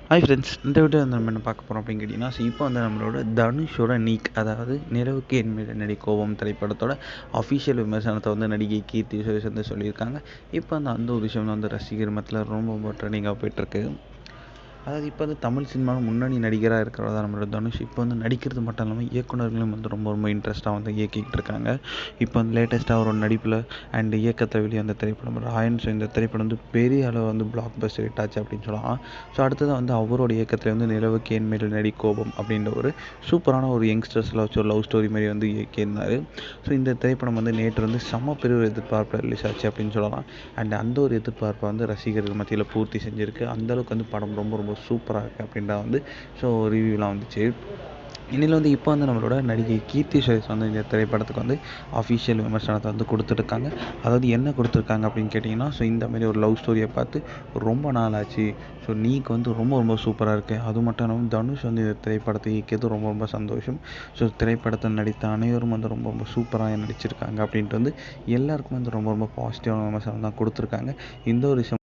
Hi friends, இந்த video வந்து நம்ம என்ன பார்க்க போகிறோம் அப்படின்னு கேட்டிங்கன்னா, இப்போ வந்து நம்மளோட தனுஷோட நீக், அதாவது நிலவுக்கு என் மீது நடி கோபம் திரைப்படத்தோட அஃபிஷியல் விமர்சனத்தை வந்து நடிகை கீர்த்தி சுரேஷ் வந்து சொல்லியிருக்காங்க. இப்போ அந்த ஒரு விஷயம் வந்து ரசிகர் மத்தியில் ரொம்ப ரொம்ப ட்ரெண்டிங்காக போயிட்டுருக்கு. அதாவது இப்போ வந்து தமிழ் சினிமாவில் முன்னணி நடிகராக இருக்கிறதா நம்மளோட தனுஷ் இப்போ வந்து நடிக்கிறது மட்டும் இல்லாமல் இயக்குநர்களும் வந்து ரொம்ப ரொம்ப இன்ட்ரெஸ்ட்டாக வந்து இயக்கிக்கிட்டு இருக்காங்க. இப்போ வந்து லேட்டஸ்ட்டாக ஒரு நடிப்பில் அண்ட் இயக்கத்தை வெளியே அந்த திரைப்படம் ராயன். ஸோ இந்த திரைப்படம் வந்து பெரிய அளவு வந்து பிளாக் பஸ்டர் ஹிட் ஆச்சு அப்படின்னு சொல்லலாம். ஸோ அடுத்ததாக வந்து அவரோட இயக்கத்தில் வந்து நிலவுக்கு என் மேல் நடி கோபம் அப்படின்ற ஒரு சூப்பரான ஒரு யங்ஸ்டர்ஸில் வச்சு ஒரு லவ் ஸ்டோரி மாதிரி வந்து இயக்கியிருந்தார். ஸோ இந்த திரைப்படம் வந்து நேற்று வந்து செம்ம பெரிய ஒரு எதிர்பார்ப்பில் ரிலீஸ் ஆச்சு அப்படின்னு சொல்லலாம். அண்ட் அந்த ஒரு எதிர்பார்ப்பை வந்து ரசிகர்கள் மத்தியில் பூர்த்தி செஞ்சுருக்கு. அந்தளவுக்கு வந்து படம் ரொம்ப ரொம்ப சூப்பராக இருக்குது அப்படின்றா வந்து ஸோ ரிவ்யூலாம் வந்துச்சு. இதில் வந்து இப்போ வந்து நம்மளோட நடிகை கீர்த்தி சுரேஷ் வந்து இந்த திரைப்படத்துக்கு வந்து அஃபிஷியல் விமர்சனத்தை வந்து கொடுத்துருக்காங்க. அதாவது என்ன கொடுத்துருக்காங்க அப்படின்னு கேட்டிங்கன்னா, ஸோ இந்த மாதிரி ஒரு லவ் ஸ்டோரியை பார்த்து ரொம்ப நாள் ஆச்சு. ஸோ நீக்கு வந்து ரொம்ப ரொம்ப சூப்பராக இருக்குது. அது மட்டும் இல்லாமல் தனுஷ் வந்து இந்த திரைப்படத்தை இயக்கியது ரொம்ப ரொம்ப சந்தோஷம். ஸோ திரைப்படத்தில் நடித்த அனைவரும் வந்து ரொம்ப ரொம்ப சூப்பராக நடிச்சிருக்காங்க அப்படின்ட்டு வந்து எல்லாருக்கும் வந்து ரொம்ப ரொம்ப பாசிட்டிவான விமர்சனம் தான் கொடுத்துருக்காங்க. இந்த ஒரு விஷயம்